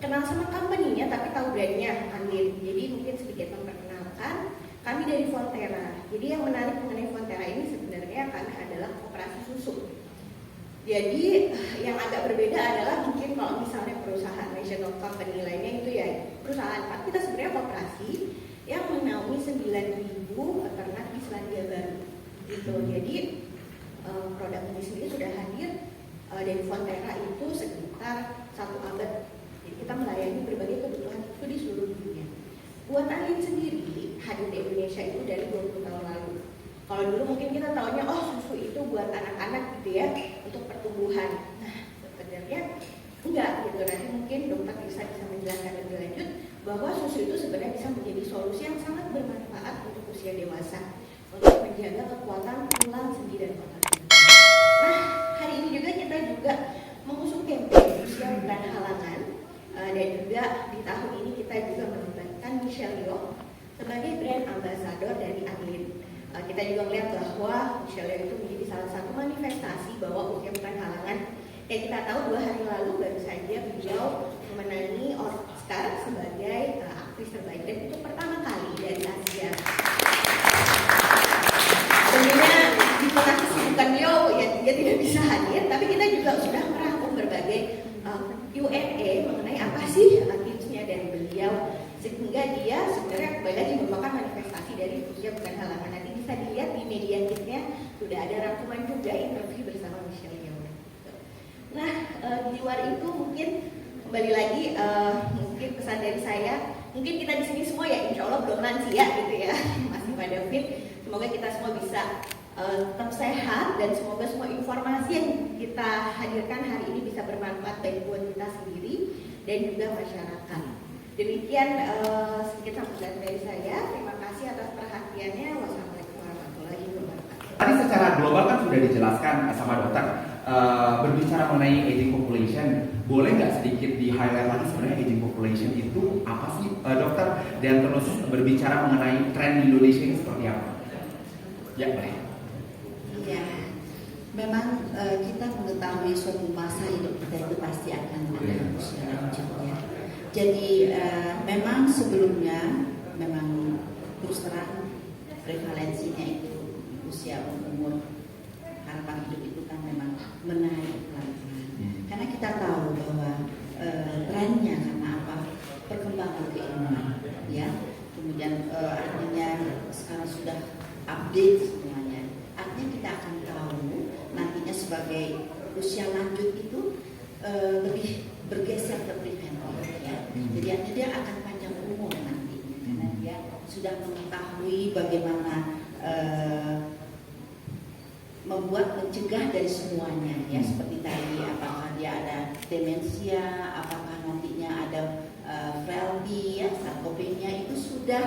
kenal sama company-nya tapi tahu brandnya Andin. Jadi mungkin sedikit memperkenalkan, kami dari Fonterra. Jadi yang menarik mengenai Fonterra ini sebenarnya kami adalah koperasi susu. Jadi yang agak berbeda adalah mungkin kalau misalnya perusahaan national company lainnya itu ya perusahaan, tapi kita sebenarnya koperasi yang menaungi 9.000 peternak di Selandia Baru. Gitu. Jadi produk ini sendiri sudah hadir dari Fonterra itu sekitar 1 abad. Jadi kita melayani berbagai kebutuhan itu di seluruh dunia. Buat Andin sendiri hadir di Indonesia itu dari 20 tahun lalu. Kalau dulu mungkin kita taunya susu itu buat anak-anak gitu ya, untuk pertumbuhan. Nah, sebenarnya enggak gitu. Nanti mungkin dokter bisa menjelaskan lebih lanjut bahwa susu itu sebenarnya bisa menjadi solusi yang sangat bermanfaat untuk usia dewasa untuk menjaga kekuatan tulang sendi dan otot. Nah, hari ini juga kita mengusung campaign usia bukan halangan, dan juga di tahun ini kita juga melibatkan Michelle Yeoh sebagai brand ambassador dari Andin. Kita juga melihat bahwa Michelle Yeoh itu menjadi salah satu manifestasi bahwa usia bukan halangan. Yang kita tahu 2 hari lalu baru saja beliau memenangi Oscar sebagai aktris terbaik dan itu pertama kali dari Asia. Tentunya di tengah kesibukan beliau ya dia tidak bisa hadir, tapi kita juga sudah merangkum berbagai Q&A mengenai apa sih tipsnya dari beliau sehingga dia sebenarnya kembali lagi merupakan manifestasi dari usia bukan halangan. Nanti bisa dilihat di media kitnya sudah ada rangkuman juga interview bersama Michelle Yeoh. Nah, di luar itu mungkin kembali lagi mungkin pesan dari saya, mungkin kita di sini semua ya insya Allah belum lansia gitu ya, masih pada fit. Semoga kita semua bisa tetap sehat dan semoga semua informasi yang kita hadirkan hari ini bisa bermanfaat baik buat kita sendiri dan juga masyarakat. Demikian sedikit sambutan dari saya. Terima kasih atas perhatiannya. Wassalamualaikum warahmatullahi wabarakatuh. Tadi secara global kan sudah dijelaskan sama dokter. Berbicara mengenai aging population, boleh nggak sedikit di highlight lagi sebenarnya aging population itu apa sih dokter? Dan terus berbicara mengenai tren di Indonesia ini seperti apa? Ya boleh. Ya, memang kita mengetahui suatu masa hidup kita itu pasti akan ada usia lanjut ya. Jadi memang sebelumnya memang terus terang prevalensinya itu usia umur harapan hidup itu kan memang menaik pelan-pelan. Karena kita tahu bahwa trennya karena apa? Perkembangan keilmuan ya. Kemudian artinya sekarang sudah update semuanya. Artinya kita akan tahu nantinya sebagai usia lanjut itu lebih bergeser ke preventif ya. Jadi artinya dia akan panjang umur nantinya karena dia sudah mengetahui bagaimana membuat mencegah dari semuanya ya, seperti tadi apakah dia ada demensia, apakah nantinya ada frailty ya, sarkopenia itu sudah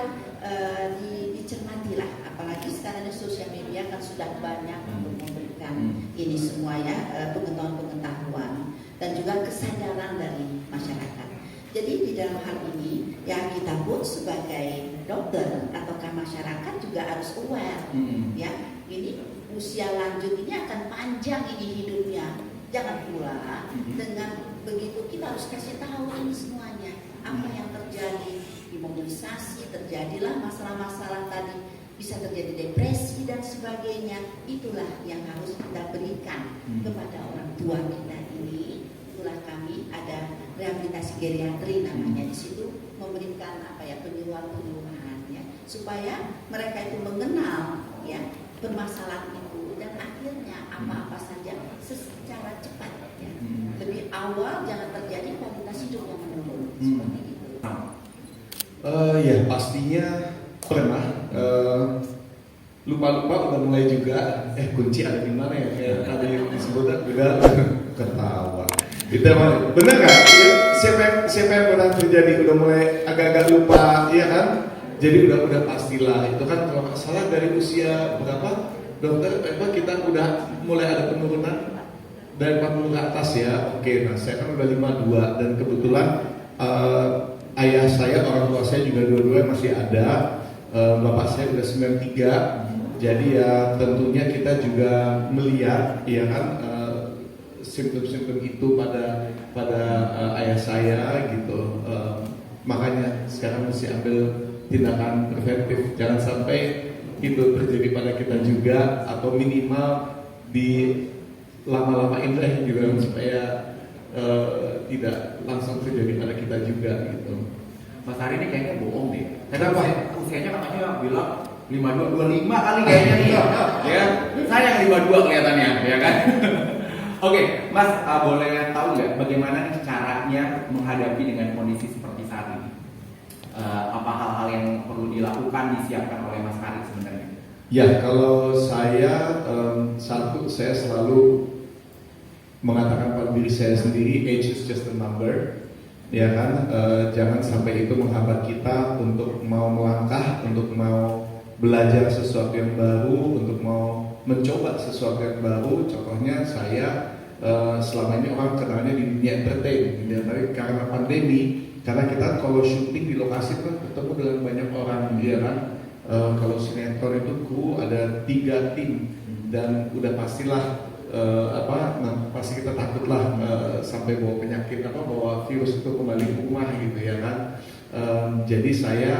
dicermati lah, apalagi sekarang di sosial media kan sudah banyak untuk memberikan ini semua ya, pengetahuan dan juga kesadaran dari masyarakat. Jadi di dalam hal ini ya kita pun sebagai dokter ataukah masyarakat juga harus aware ya, ini usia lanjut ini akan panjang ini hidupnya. Jangan pula dengan begitu kita harus kasih tahu ini semuanya apa yang terjadi, imobilisasi, terjadilah masalah-masalah tadi, bisa terjadi depresi dan sebagainya. Itulah yang harus kita berikan kepada orang tua kita ini. Itulah kami ada rehabilitasi geriatri namanya, di situ memberikan penyuluhan ya, supaya mereka itu mengenal ya permasalahan itu dan akhirnya apa-apa saja secara cepat ya. Lebih awal jangan terjadi kualitas hidup yang menurun seperti itu. Ya pastinya pernah lupa-lupa udah mulai juga kunci ada di mana ya, kayak tadi disebut juga ketawa. Itu emang bener nggak? Siapa yang pernah terjadi udah mulai agak-agak lupa, iya kan? Jadi udah pastilah itu kan kalau nggak salah dari usia berapa dokter kita udah mulai ada penurunan dari 40 ke atas ya. Oke, nah saya kan udah 52 dan kebetulan ayah saya, orang tua saya juga dua-duanya masih ada. Bapak saya udah 93. Jadi ya tentunya kita juga melihat ya kan simptom-simptom itu pada ayah saya gitu. Makanya sekarang mesti ambil tindakan preventif, jangan sampai itu terjadi pada kita juga, atau minimal di lama-lamain deh gitu supaya tidak langsung terjadi pada kita juga gitu. Mas Ari ini kayaknya bohong deh. Kenapa? Usianya katanya bilang 52, 25 kali kayaknya nih. Ya, saya yang 52 kelihatannya, ya kan? Oke, Mas, boleh tahu nggak bagaimana nih caranya menghadapi dengan kondisi seperti saat ini? Apa hal-hal yang perlu dilakukan, disiapkan oleh Mas Ari sebenarnya? Ya, kalau saya satu, saya selalu mengatakan pada diri saya sendiri, age is just a number, ya kan? Jangan sampai itu menghambat kita untuk mau melangkah, untuk mau belajar sesuatu yang baru, untuk mau mencoba sesuatu yang baru. Contohnya saya selama ini orang kenalnya di dunia entertain, ya, tapi karena pandemi, karena kita kalau syuting di lokasi kan ketemu dengan banyak orang, ya kan? Kalau sinetron itu kru ada 3 tim dan udah pastilah pasti kita takutlah sampai bawa penyakit bawa virus itu kembali ke rumah gitu ya kan. Jadi saya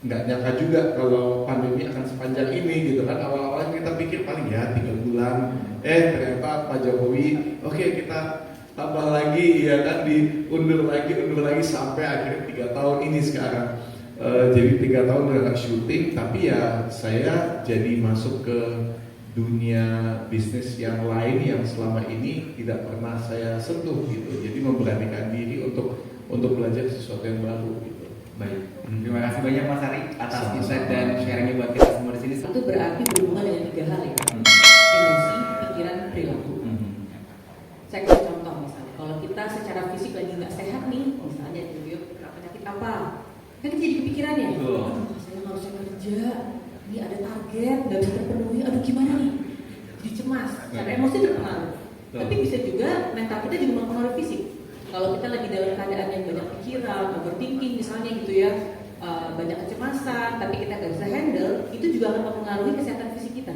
nggak nyangka juga kalau pandemi akan sepanjang ini gitu kan. Awal-awalnya kita pikir paling ya 3 bulan, ternyata Pak Jokowi oke, kita tambah lagi ya kan, diundur lagi sampai akhirnya 3 tahun ini sekarang. Jadi 3 tahun udah syuting, tapi ya saya jadi masuk ke dunia bisnis yang lain yang selama ini tidak pernah saya sentuh gitu. Jadi memberanikan diri untuk belajar sesuatu yang baru gitu. Baik, terima kasih banyak Mas Ari atas insight dan sharingnya buat kita semua di sini. Itu berarti berhubungan dengan 3 hal ya, emosi, pikiran, perilaku. Saya kasih contoh misalnya, kalau kita secara fisik lagi nggak sehat nih, misalnya penyakit apa, kan kita jadi kepikiran ya, saya harusnya kerja, ini ada target, nggak bisa terpenuhi, aduh gimana nih, jadi cemas, karena emosi terpengaruh. Tapi bisa juga mental kita juga mempengaruhi fisik. Kalau kita lagi dalam keadaan yang banyak pikiran, overthinking misalnya gitu ya, banyak kecemasan, tapi kita nggak bisa handle, itu juga akan mempengaruhi kesehatan fisik kita.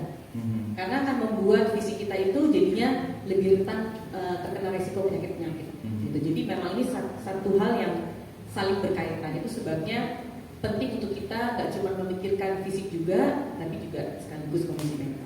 Karena akan membuat fisik kita itu jadinya lebih rentan terkena resiko penyakit-penyakit. Gitu. Jadi memang ini satu hal yang saling berkaitan. Itu sebabnya penting untuk kita nggak cuma memikirkan fisik juga, tapi juga sekaligus kondisi mental.